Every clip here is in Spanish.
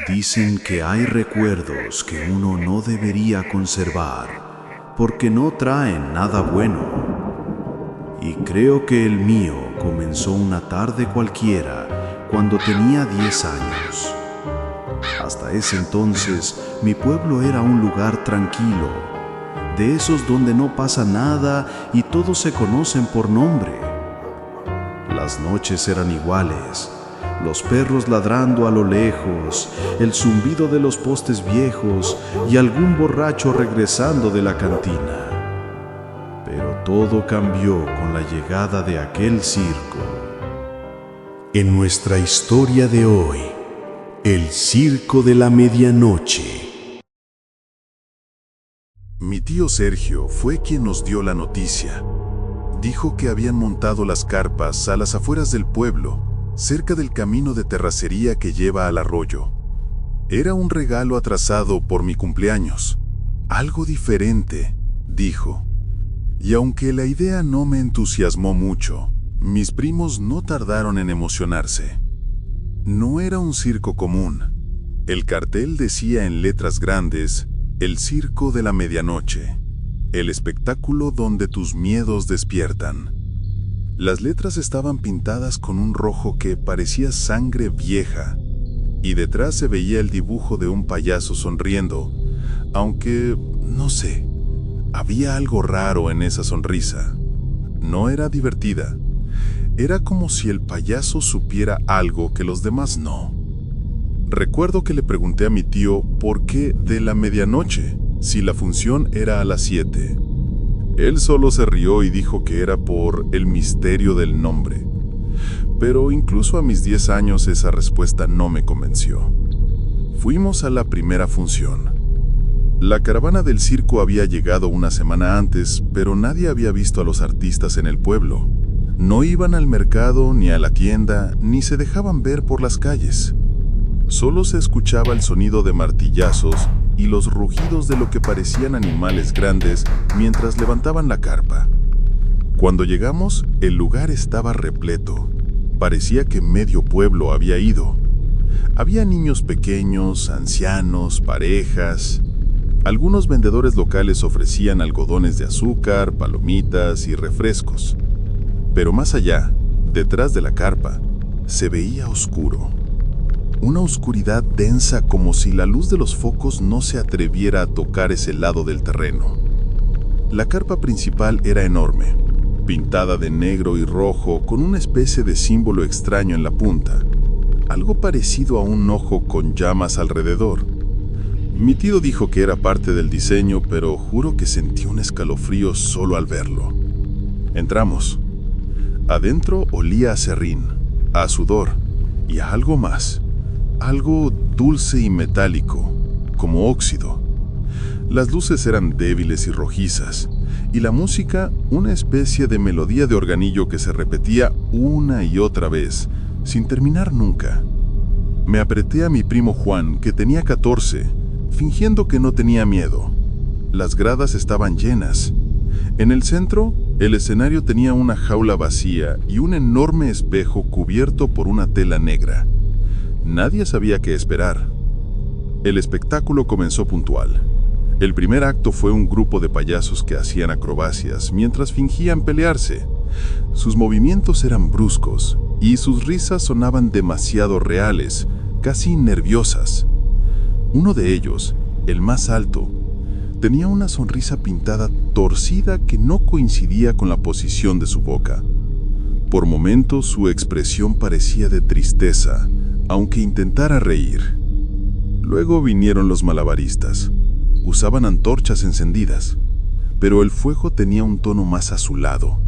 Dicen que hay recuerdos que uno no debería conservar porque no traen nada bueno. Y creo que el mío comenzó una tarde cualquiera cuando tenía 10 años. Hasta ese entonces mi pueblo era un lugar tranquilo, de esos donde no pasa nada y todos se conocen por nombre. Las noches eran iguales. Los perros ladrando a lo lejos, el zumbido de los postes viejos y algún borracho regresando de la cantina. Pero todo cambió con la llegada de aquel circo. En nuestra historia de hoy, el Circo de la Medianoche. Mi tío Sergio fue quien nos dio la noticia. Dijo que habían montado las carpas a las afueras del pueblo, cerca del camino de terracería que lleva al arroyo. Era un regalo atrasado por mi cumpleaños. Algo diferente, dijo. Y aunque la idea no me entusiasmó mucho, mis primos no tardaron en emocionarse. No era un circo común. El cartel decía en letras grandes: el Circo de la Medianoche, el espectáculo donde tus miedos despiertan. Las letras estaban pintadas con un rojo que parecía sangre vieja, y detrás se veía el dibujo de un payaso sonriendo, aunque, no sé, había algo raro en esa sonrisa. No era divertida. Era como si el payaso supiera algo que los demás no. Recuerdo que le pregunté a mi tío por qué de la medianoche, si la función era a las 7. Él solo se rió y dijo que era por el misterio del nombre. Pero incluso a mis 10 años esa respuesta no me convenció. Fuimos a la primera función. La caravana del circo había llegado una semana antes, pero nadie había visto a los artistas en el pueblo. No iban al mercado, ni a la tienda, ni se dejaban ver por las calles. Solo se escuchaba el sonido de martillazos y los rugidos de lo que parecían animales grandes mientras levantaban la carpa. Cuando llegamos, el lugar estaba repleto. Parecía que medio pueblo había ido. Había niños pequeños, ancianos, parejas. Algunos vendedores locales ofrecían algodones de azúcar, palomitas y refrescos. Pero más allá, detrás de la carpa, se veía oscuro. Una oscuridad densa como si la luz de los focos no se atreviera a tocar ese lado del terreno. La carpa principal era enorme, pintada de negro y rojo con una especie de símbolo extraño en la punta, algo parecido a un ojo con llamas alrededor. Mi tío dijo que era parte del diseño, pero juro que sentí un escalofrío solo al verlo. Entramos. Adentro olía a serrín, a sudor y a algo más. Algo dulce y metálico, como óxido. Las luces eran débiles y rojizas, y la música una especie de melodía de organillo que se repetía una y otra vez, sin terminar nunca. Me apreté a mi primo Juan, que tenía 14, fingiendo que no tenía miedo. Las gradas estaban llenas. En el centro, el escenario tenía una jaula vacía y un enorme espejo cubierto por una tela negra. Nadie sabía qué esperar. El espectáculo comenzó puntual. El primer acto fue un grupo de payasos que hacían acrobacias mientras fingían pelearse. Sus movimientos eran bruscos y sus risas sonaban demasiado reales, casi nerviosas. Uno de ellos, el más alto, tenía una sonrisa pintada torcida que no coincidía con la posición de su boca. Por momentos su expresión parecía de tristeza, aunque intentara reír. Luego vinieron los malabaristas. Usaban antorchas encendidas, pero el fuego tenía un tono más azulado,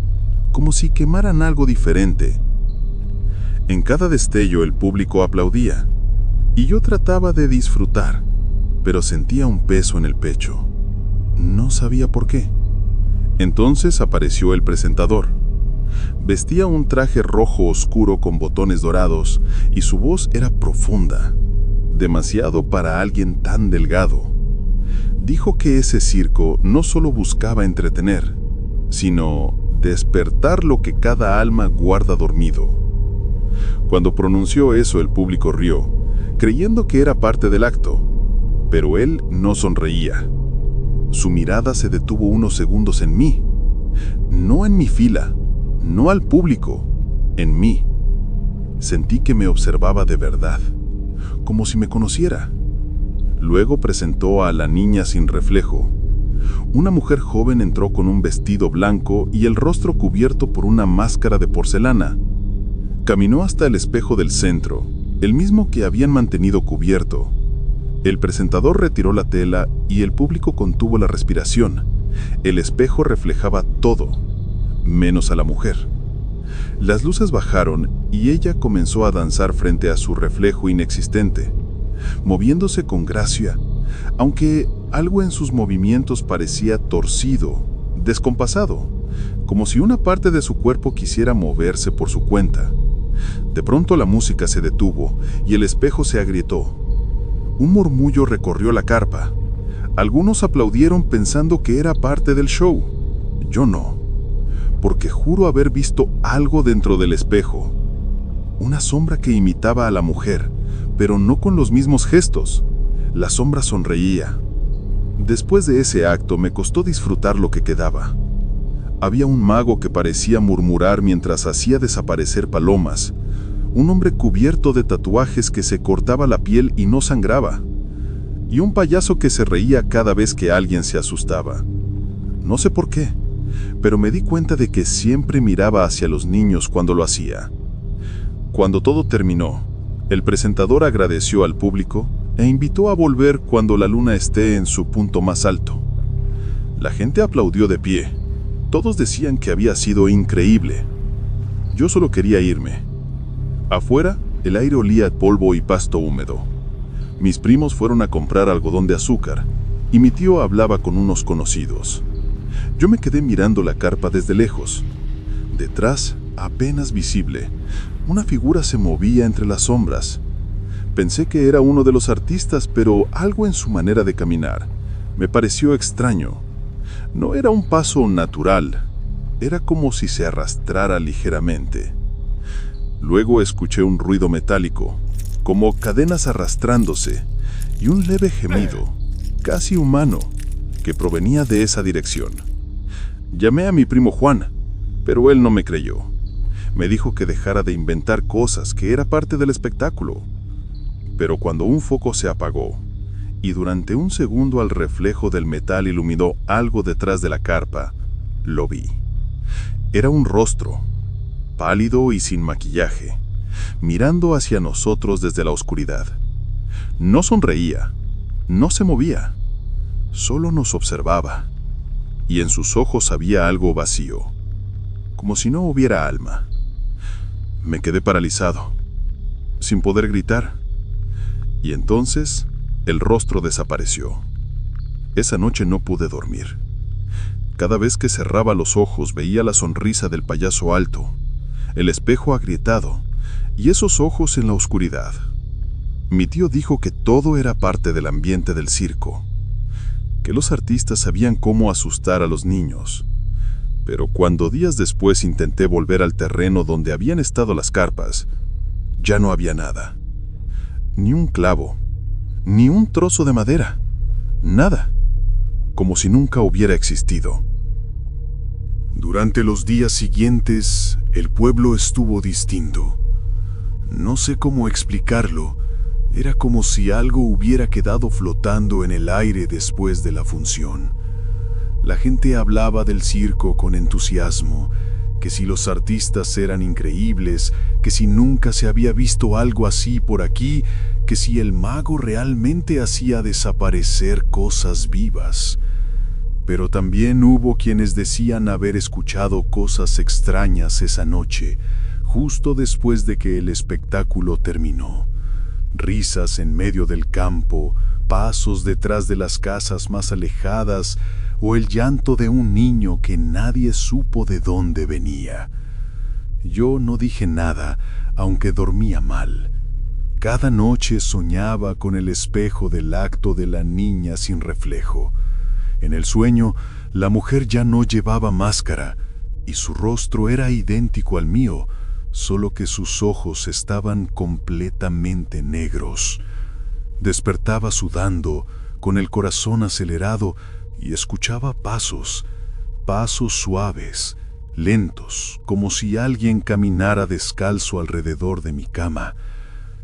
como si quemaran algo diferente. En cada destello el público aplaudía, y yo trataba de disfrutar, pero sentía un peso en el pecho. No sabía por qué. Entonces apareció el presentador. Vestía un traje rojo oscuro con botones dorados y su voz era profunda, demasiado para alguien tan delgado. Dijo que ese circo no solo buscaba entretener, sino despertar lo que cada alma guarda dormido. Cuando pronunció eso, el público rió, creyendo que era parte del acto, pero él no sonreía. Su mirada se detuvo unos segundos en mí, no en mi fila, no al público, en mí. Sentí que me observaba de verdad, como si me conociera. Luego presentó a la niña sin reflejo. Una mujer joven entró con un vestido blanco y el rostro cubierto por una máscara de porcelana. Caminó hasta el espejo del centro, el mismo que habían mantenido cubierto. El presentador retiró la tela y el público contuvo la respiración. El espejo reflejaba todo, menos a la mujer. Las luces bajaron y ella comenzó a danzar frente a su reflejo inexistente, moviéndose con gracia, aunque algo en sus movimientos parecía torcido, descompasado, como si una parte de su cuerpo quisiera moverse por su cuenta. De pronto la música se detuvo y el espejo se agrietó. Un murmullo recorrió la carpa. Algunos aplaudieron pensando que era parte del show. Yo no, porque juro haber visto algo dentro del espejo. Una sombra que imitaba a la mujer, pero no con los mismos gestos. La sombra sonreía. Después de ese acto me costó disfrutar lo que quedaba. Había un mago que parecía murmurar mientras hacía desaparecer palomas, un hombre cubierto de tatuajes que se cortaba la piel y no sangraba, y un payaso que se reía cada vez que alguien se asustaba. No sé por qué, pero me di cuenta de que siempre miraba hacia los niños cuando lo hacía. Cuando todo terminó, el presentador agradeció al público e invitó a volver cuando la luna esté en su punto más alto. La gente aplaudió de pie. Todos decían que había sido increíble. Yo solo quería irme. Afuera, el aire olía a polvo y pasto húmedo. Mis primos fueron a comprar algodón de azúcar y mi tío hablaba con unos conocidos. Yo me quedé mirando la carpa desde lejos. Detrás, apenas visible, una figura se movía entre las sombras. Pensé que era uno de los artistas, pero algo en su manera de caminar me pareció extraño. No era un paso natural, era como si se arrastrara ligeramente. Luego escuché un ruido metálico, como cadenas arrastrándose, y un leve gemido, casi humano, que provenía de esa dirección. Llamé a mi primo Juan, pero él no me creyó. Me dijo que dejara de inventar cosas, que era parte del espectáculo. Pero cuando un foco se apagó, y durante un segundo al reflejo del metal iluminó algo detrás de la carpa, lo vi. Era un rostro, pálido y sin maquillaje, mirando hacia nosotros desde la oscuridad. No sonreía, no se movía, solo nos observaba, y en sus ojos había algo vacío, como si no hubiera alma. Me quedé paralizado, sin poder gritar, y entonces el rostro desapareció. Esa noche no pude dormir. Cada vez que cerraba los ojos veía la sonrisa del payaso alto, el espejo agrietado y esos ojos en la oscuridad. Mi tío dijo que todo era parte del ambiente del circo, que los artistas sabían cómo asustar a los niños. Pero cuando días después intenté volver al terreno donde habían estado las carpas, ya no había nada. Ni un clavo, ni un trozo de madera, nada, como si nunca hubiera existido. Durante los días siguientes, el pueblo estuvo distinto. No sé cómo explicarlo, era como si algo hubiera quedado flotando en el aire después de la función. La gente hablaba del circo con entusiasmo, que si los artistas eran increíbles, que si nunca se había visto algo así por aquí, que si el mago realmente hacía desaparecer cosas vivas. Pero también hubo quienes decían haber escuchado cosas extrañas esa noche, justo después de que el espectáculo terminó. Risas en medio del campo, pasos detrás de las casas más alejadas, o el llanto de un niño que nadie supo de dónde venía. Yo no dije nada, aunque dormía mal. Cada noche soñaba con el espejo del acto de la niña sin reflejo. En el sueño, la mujer ya no llevaba máscara, y su rostro era idéntico al mío, solo que sus ojos estaban completamente negros. Despertaba sudando, con el corazón acelerado, y escuchaba pasos suaves, lentos, como si alguien caminara descalzo alrededor de mi cama.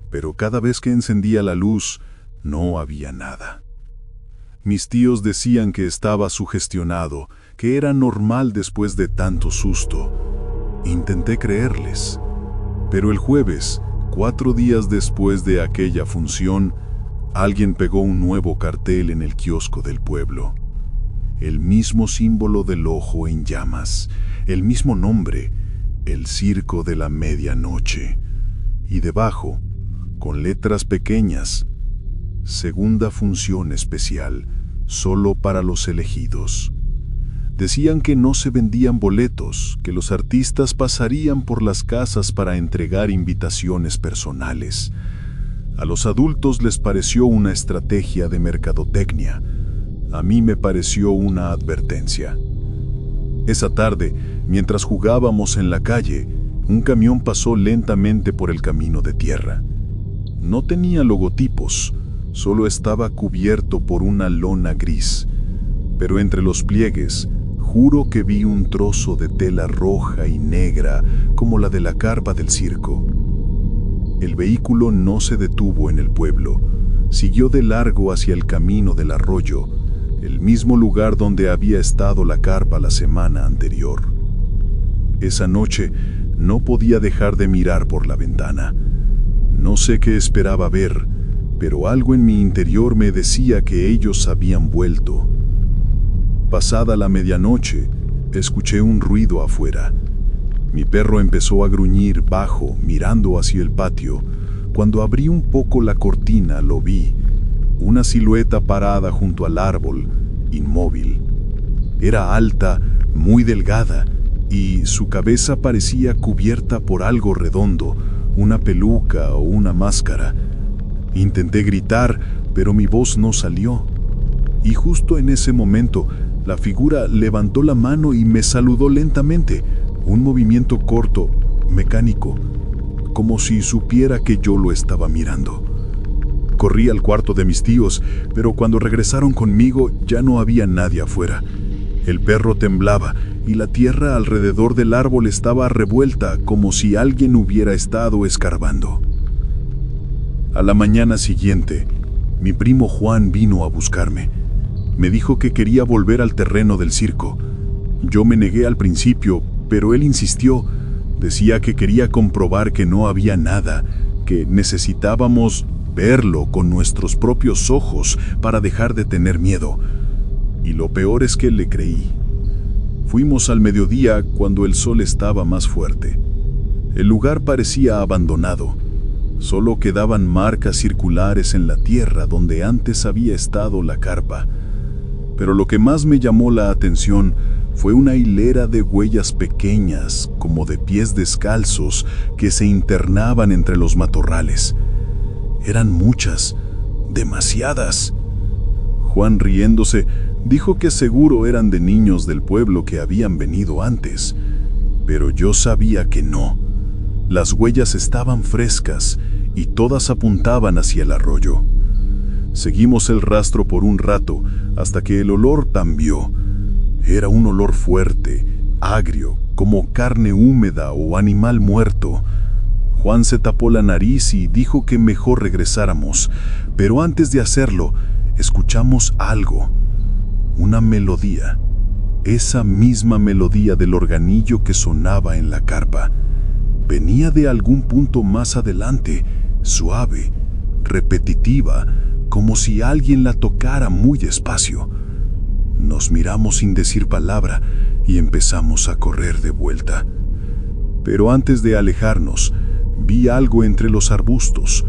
Pero cada vez que encendía la luz, no había nada. Mis tíos decían que estaba sugestionado, que era normal después de tanto susto. Intenté creerles, pero el jueves, 4 días después de aquella función, alguien pegó un nuevo cartel en el kiosco del pueblo. El mismo símbolo del ojo en llamas, el mismo nombre, el Circo de la Medianoche. Y debajo, con letras pequeñas, segunda función especial, solo para los elegidos. Decían que no se vendían boletos, que los artistas pasarían por las casas para entregar invitaciones personales. A los adultos les pareció una estrategia de mercadotecnia. A mí me pareció una advertencia. Esa tarde, mientras jugábamos en la calle, un camión pasó lentamente por el camino de tierra. No tenía logotipos, solo estaba cubierto por una lona gris. Pero entre los pliegues, juro que vi un trozo de tela roja y negra como la de la carpa del circo. El vehículo no se detuvo en el pueblo, siguió de largo hacia el camino del arroyo, el mismo lugar donde había estado la carpa la semana anterior. Esa noche no podía dejar de mirar por la ventana. No sé qué esperaba ver, pero algo en mi interior me decía que ellos habían vuelto. Pasada la medianoche, escuché un ruido afuera. Mi perro empezó a gruñir bajo, mirando hacia el patio. Cuando abrí un poco la cortina, lo vi. Una silueta parada junto al árbol, inmóvil. Era alta, muy delgada, y su cabeza parecía cubierta por algo redondo, una peluca o una máscara. Intenté gritar, pero mi voz no salió. Y justo en ese momento, la figura levantó la mano y me saludó lentamente, un movimiento corto, mecánico, como si supiera que yo lo estaba mirando. Corrí al cuarto de mis tíos, pero cuando regresaron conmigo ya no había nadie afuera. El perro temblaba y la tierra alrededor del árbol estaba revuelta como si alguien hubiera estado escarbando. A la mañana siguiente, mi primo Juan vino a buscarme. Me dijo que quería volver al terreno del circo. Yo me negué al principio, pero él insistió. Decía que quería comprobar que no había nada, que necesitábamos verlo con nuestros propios ojos para dejar de tener miedo. Y lo peor es que le creí. Fuimos al mediodía cuando el sol estaba más fuerte. El lugar parecía abandonado. Solo quedaban marcas circulares en la tierra donde antes había estado la carpa. Pero lo que más me llamó la atención fue una hilera de huellas pequeñas, como de pies descalzos, que se internaban entre los matorrales. Eran muchas, demasiadas. Juan, riéndose, dijo que seguro eran de niños del pueblo que habían venido antes. Pero yo sabía que no. Las huellas estaban frescas y todas apuntaban hacia el arroyo. Seguimos el rastro por un rato hasta que el olor cambió. Era un olor fuerte, agrio, como carne húmeda o animal muerto. Juan se tapó la nariz y dijo que mejor regresáramos, pero antes de hacerlo, escuchamos algo. Una melodía. Esa misma melodía del organillo que sonaba en la carpa. Venía de algún punto más adelante, suave, repetitiva, como si alguien la tocara muy despacio. Nos miramos sin decir palabra y empezamos a correr de vuelta. Pero antes de alejarnos, vi algo entre los arbustos,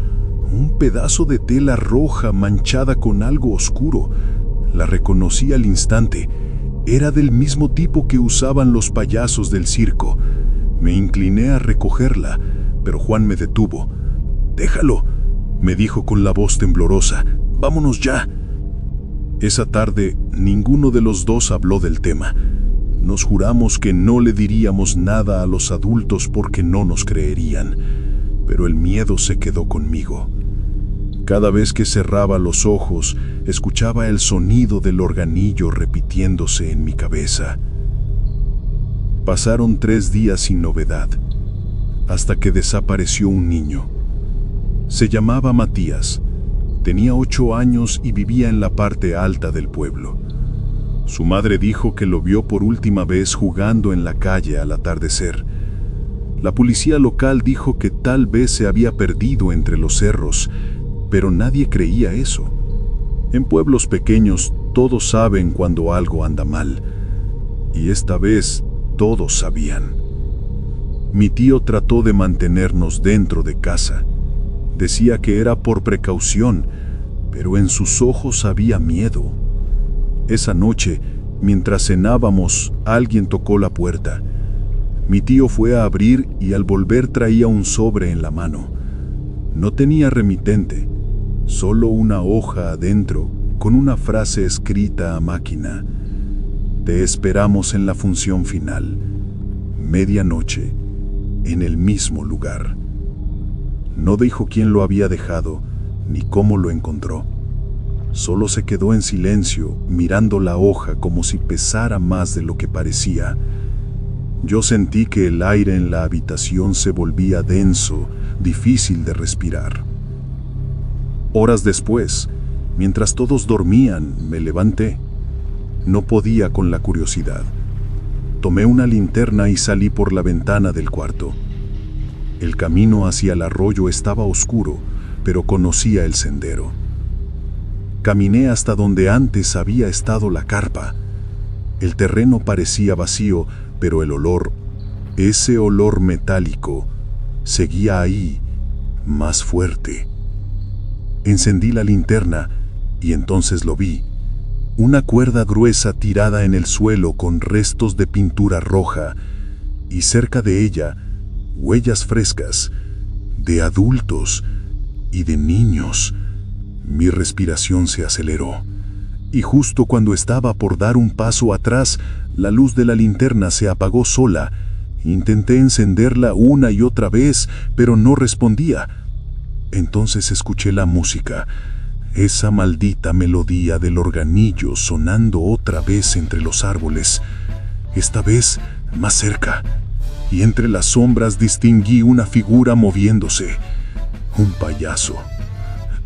un pedazo de tela roja manchada con algo oscuro. La reconocí al instante. Era del mismo tipo que usaban los payasos del circo. Me incliné a recogerla, pero Juan me detuvo. «Déjalo», me dijo con la voz temblorosa. «Vámonos ya». Esa tarde, ninguno de los dos habló del tema. Nos juramos que no le diríamos nada a los adultos porque no nos creerían, pero el miedo se quedó conmigo. Cada vez que cerraba los ojos, escuchaba el sonido del organillo repitiéndose en mi cabeza. Pasaron 3 días sin novedad, hasta que desapareció un niño. Se llamaba Matías, tenía 8 años y vivía en la parte alta del pueblo. Su madre dijo que lo vio por última vez jugando en la calle al atardecer. La policía local dijo que tal vez se había perdido entre los cerros, pero nadie creía eso. En pueblos pequeños todos saben cuando algo anda mal, y esta vez todos sabían. Mi tío trató de mantenernos dentro de casa. Decía que era por precaución, pero en sus ojos había miedo. Esa noche, mientras cenábamos, alguien tocó la puerta. Mi tío fue a abrir y al volver traía un sobre en la mano. No tenía remitente, solo una hoja adentro con una frase escrita a máquina. Te esperamos en la función final, medianoche, en el mismo lugar. No dijo quién lo había dejado ni cómo lo encontró. Solo se quedó en silencio, mirando la hoja como si pesara más de lo que parecía. Yo sentí que el aire en la habitación se volvía denso, difícil de respirar. Horas después, mientras todos dormían, me levanté. No podía con la curiosidad. Tomé una linterna y salí por la ventana del cuarto. El camino hacia el arroyo estaba oscuro, pero conocía el sendero. Caminé hasta donde antes había estado la carpa. El terreno parecía vacío, pero el olor, ese olor metálico, seguía ahí, más fuerte. Encendí la linterna y entonces lo vi. Una cuerda gruesa tirada en el suelo con restos de pintura roja y cerca de ella, huellas frescas, de adultos y de niños. Mi respiración se aceleró, y justo cuando estaba por dar un paso atrás, la luz de la linterna se apagó sola. Intenté encenderla una y otra vez, pero no respondía. Entonces escuché la música, esa maldita melodía del organillo sonando otra vez entre los árboles, esta vez más cerca, y entre las sombras distinguí una figura moviéndose. Un payaso.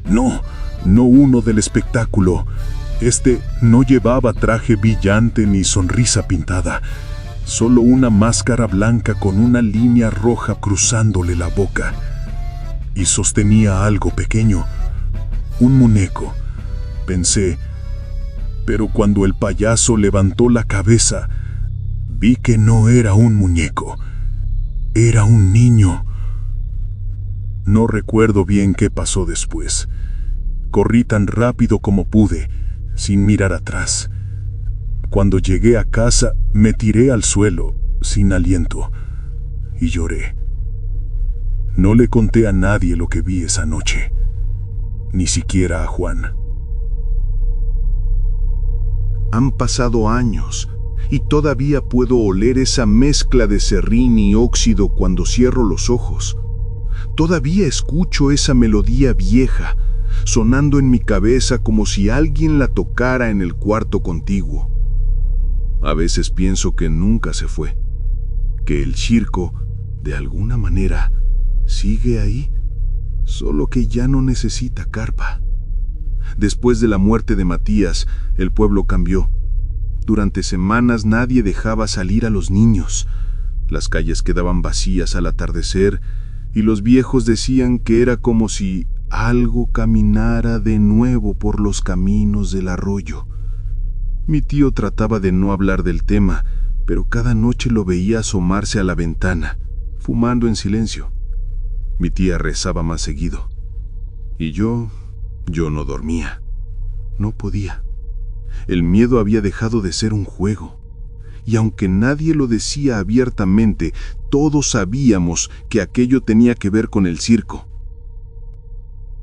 No uno del espectáculo. Este no llevaba traje brillante ni sonrisa pintada, solo una máscara blanca con una línea roja cruzándole la boca. Y sostenía algo pequeño, un muñeco, pensé, pero cuando el payaso levantó la cabeza, vi que no era un muñeco, era un niño. No recuerdo bien qué pasó después. Corrí tan rápido como pude, sin mirar atrás. Cuando llegué a casa, me tiré al suelo, sin aliento, y lloré. No le conté a nadie lo que vi esa noche, ni siquiera a Juan. Han pasado años, y todavía puedo oler esa mezcla de serrín y óxido cuando cierro los ojos. Todavía escucho esa melodía vieja, sonando en mi cabeza como si alguien la tocara en el cuarto contiguo. A veces pienso que nunca se fue, que el circo, de alguna manera, sigue ahí, solo que ya no necesita carpa. Después de la muerte de Matías, el pueblo cambió. Durante semanas nadie dejaba salir a los niños. Las calles quedaban vacías al atardecer y los viejos decían que era como si algo caminara de nuevo por los caminos del arroyo. Mi tío trataba de no hablar del tema, pero cada noche lo veía asomarse a la ventana, fumando en silencio. Mi tía rezaba más seguido. Y yo no dormía. No podía. El miedo había dejado de ser un juego. Y aunque nadie lo decía abiertamente, todos sabíamos que aquello tenía que ver con el circo.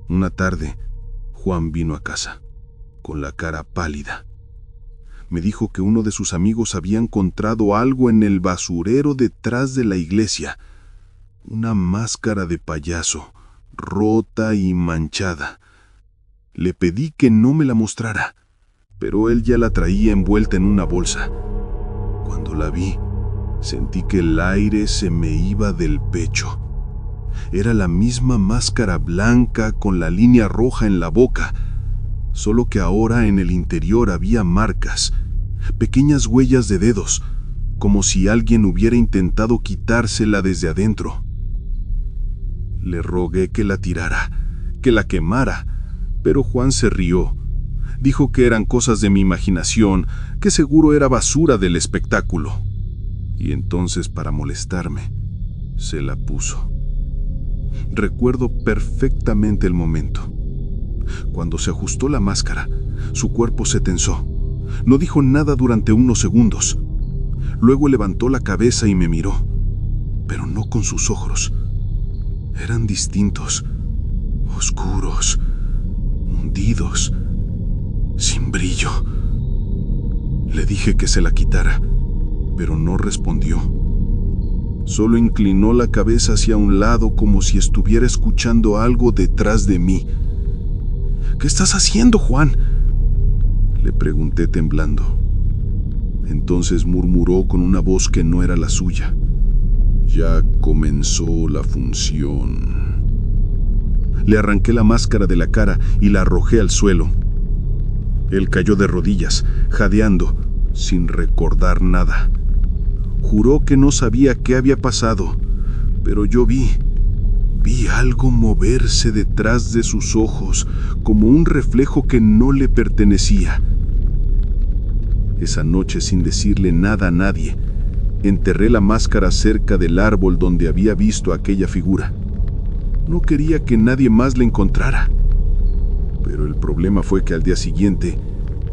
Una tarde, Juan vino a casa, con la cara pálida. Me dijo que uno de sus amigos había encontrado algo en el basurero detrás de la iglesia. Una máscara de payaso, rota y manchada. Le pedí que no me la mostrara, pero él ya la traía envuelta en una bolsa. Cuando la vi, sentí que el aire se me iba del pecho. Era la misma máscara blanca con la línea roja en la boca, solo que ahora en el interior había marcas, pequeñas huellas de dedos, como si alguien hubiera intentado quitársela desde adentro. Le rogué que la tirara, que la quemara, pero Juan se rió. Dijo que eran cosas de mi imaginación, que seguro era basura del espectáculo. Y entonces, para molestarme, se la puso. Recuerdo perfectamente el momento. Cuando se ajustó la máscara, su cuerpo se tensó. No dijo nada durante unos segundos. Luego levantó la cabeza y me miró, pero no con sus ojos. Eran distintos, oscuros, hundidos, sin brillo. Le dije que se la quitara, pero no respondió. Solo inclinó la cabeza hacia un lado como si estuviera escuchando algo detrás de mí. ¿Qué estás haciendo, Juan?, le pregunté temblando. Entonces murmuró con una voz que no era la suya. Ya comenzó la función. Le arranqué la máscara de la cara y la arrojé al suelo. Él cayó de rodillas, jadeando, sin recordar nada. Juró que no sabía qué había pasado, pero yo vi algo moverse detrás de sus ojos, como un reflejo que no le pertenecía. Esa noche, sin decirle nada a nadie, enterré la máscara cerca del árbol donde había visto aquella figura. No quería que nadie más la encontrara. Pero el problema fue que al día siguiente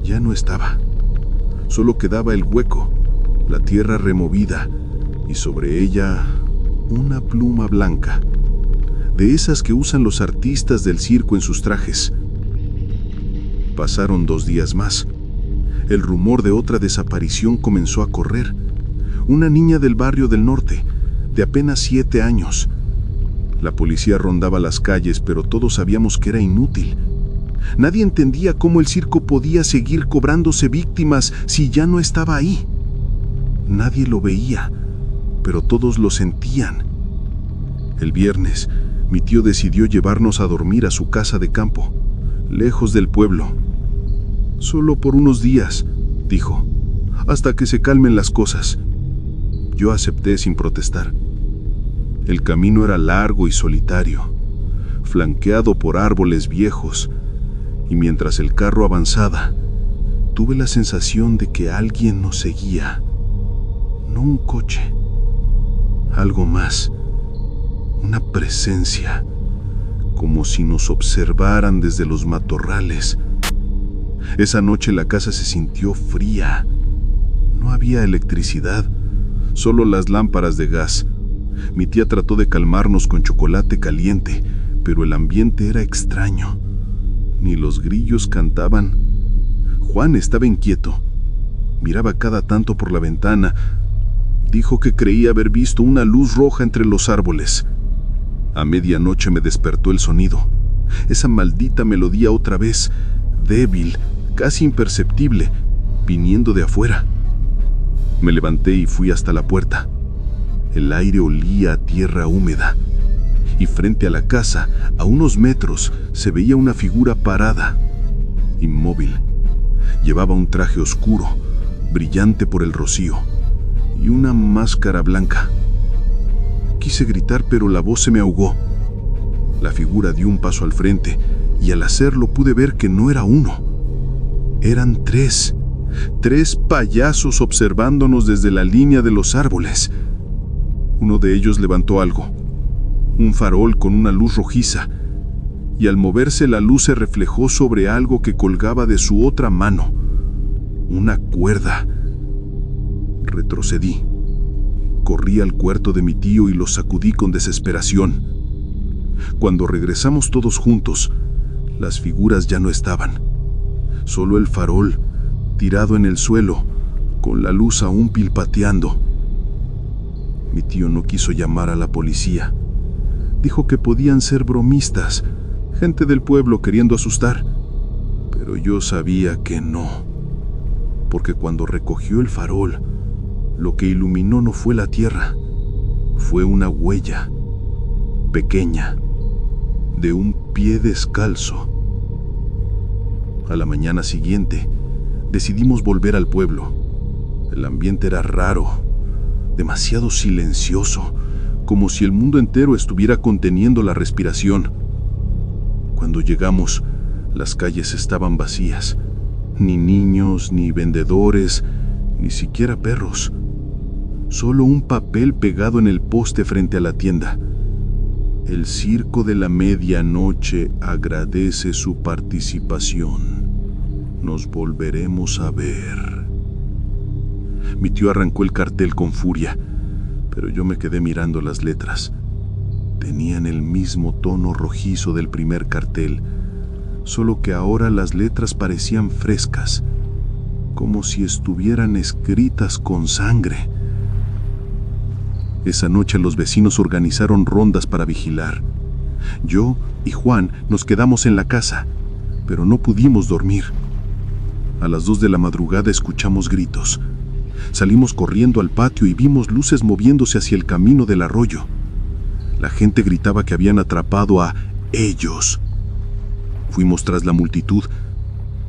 ya no estaba. Solo quedaba el hueco, la tierra removida y sobre ella una pluma blanca, de esas que usan los artistas del circo en sus trajes. Pasaron 2 días más. El rumor de otra desaparición comenzó a correr. Una niña del barrio del norte, de apenas 7 años. La policía rondaba las calles, pero todos sabíamos que era inútil. Nadie entendía cómo el circo podía seguir cobrándose víctimas si ya no estaba ahí. Nadie lo veía, pero todos lo sentían. El viernes, mi tío decidió llevarnos a dormir a su casa de campo, lejos del pueblo. Solo por unos días, dijo, hasta que se calmen las cosas. Yo acepté sin protestar. El camino era largo y solitario, flanqueado por árboles viejos, y mientras el carro avanzaba, tuve la sensación de que alguien nos seguía. No un coche, algo más, una presencia, como si nos observaran desde los matorrales. Esa noche la casa se sintió fría. No había electricidad, solo las lámparas de gas. Mi tía trató de calmarnos con chocolate caliente, pero el ambiente era extraño. Ni los grillos cantaban. Juan estaba inquieto. Miraba cada tanto por la ventana. Dijo que creía haber visto una luz roja entre los árboles. A medianoche me despertó el sonido. Esa maldita melodía otra vez, débil, casi imperceptible, viniendo de afuera. Me levanté y fui hasta la puerta. El aire olía a tierra húmeda, y frente a la casa, a unos metros, se veía una figura parada, inmóvil. Llevaba un traje oscuro, brillante por el rocío, y una máscara blanca. Quise gritar, pero la voz se me ahogó. La figura dio un paso al frente, y al hacerlo pude ver que no era uno. Eran 3 payasos observándonos desde la línea de los árboles. Uno de ellos levantó algo, un farol con una luz rojiza, y al moverse la luz se reflejó sobre algo que colgaba de su otra mano, una cuerda. Retrocedí. Corrí al cuarto de mi tío y lo sacudí con desesperación. Cuando regresamos todos juntos, las figuras ya no estaban. Solo el farol, tirado en el suelo, con la luz aún pilpateando. Mi tío no quiso llamar a la policía. Dijo que podían ser bromistas, gente del pueblo queriendo asustar. Pero yo sabía que no, porque cuando recogió el farol, lo que iluminó no fue la tierra, fue una huella, pequeña, de un pie descalzo. A la mañana siguiente, decidimos volver al pueblo. El ambiente era raro, demasiado silencioso, como si el mundo entero estuviera conteniendo la respiración. Cuando llegamos, las calles estaban vacías. Ni niños, ni vendedores, ni siquiera perros. Solo un papel pegado en el poste frente a la tienda. El circo de la medianoche agradece su participación. Nos volveremos a ver. Mi tío arrancó el cartel con furia, pero yo me quedé mirando las letras. Tenían el mismo tono rojizo del primer cartel, solo que ahora las letras parecían frescas, como si estuvieran escritas con sangre. Esa noche los vecinos organizaron rondas para vigilar. Yo y Juan nos quedamos en la casa, pero no pudimos dormir. A las 2 de la madrugada escuchamos gritos. Salimos corriendo al patio y vimos luces moviéndose hacia el camino del arroyo. La gente gritaba que habían atrapado a ellos. Fuimos tras la multitud.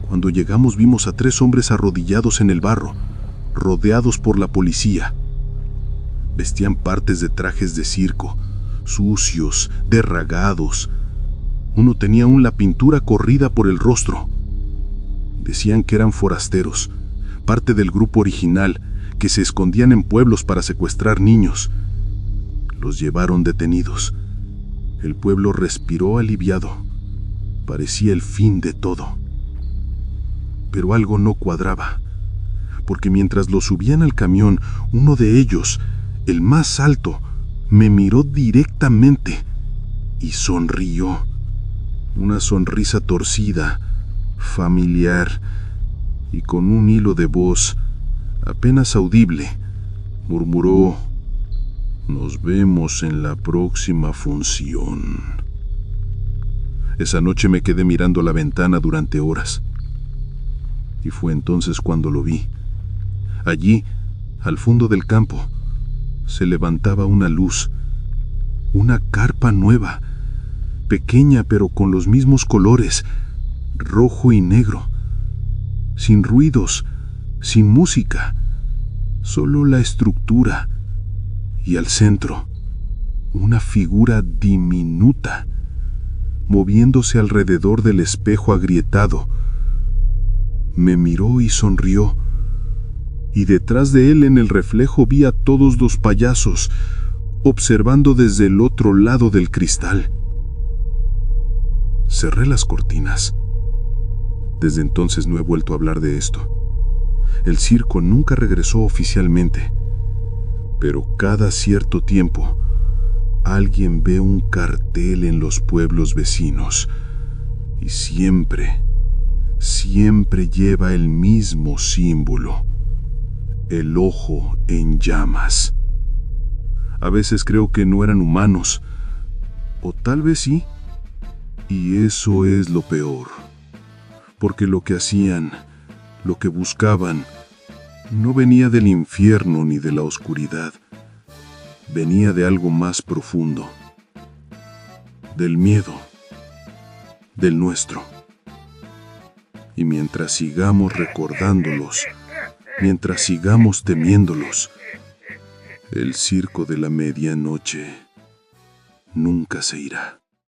Cuando llegamos vimos a 3 hombres arrodillados en el barro, rodeados por la policía. Vestían partes de trajes de circo, sucios, derragados. Uno tenía aún la pintura corrida por el rostro. Decían que eran forasteros, parte del grupo original, que se escondían en pueblos para secuestrar niños. Los llevaron detenidos. El pueblo respiró aliviado. Parecía el fin de todo. Pero algo no cuadraba, porque mientras los subían al camión, uno de ellos, el más alto, me miró directamente y sonrió. Una sonrisa torcida, familiar, y con un hilo de voz apenas audible, murmuró: «Nos vemos en la próxima función». Esa noche me quedé mirando la ventana durante horas. Y fue entonces cuando lo vi. Allí, al fondo del campo, se levantaba una luz, una carpa nueva, pequeña pero con los mismos colores, rojo y negro, sin ruidos, sin música, solo la estructura, y al centro, una figura diminuta, moviéndose alrededor del espejo agrietado. Me miró y sonrió, y detrás de él en el reflejo vi a todos los payasos, observando desde el otro lado del cristal. Cerré las cortinas. Desde entonces no he vuelto a hablar de esto. El circo nunca regresó oficialmente, pero cada cierto tiempo alguien ve un cartel en los pueblos vecinos y siempre lleva el mismo símbolo: el ojo en llamas. A veces creo que no eran humanos, o tal vez sí, y eso es lo peor, porque lo que hacían, lo que buscaban, no venía del infierno ni de la oscuridad, venía de algo más profundo, del miedo, del nuestro. Y mientras sigamos recordándolos, mientras sigamos temiéndolos, el circo de la medianoche nunca se irá.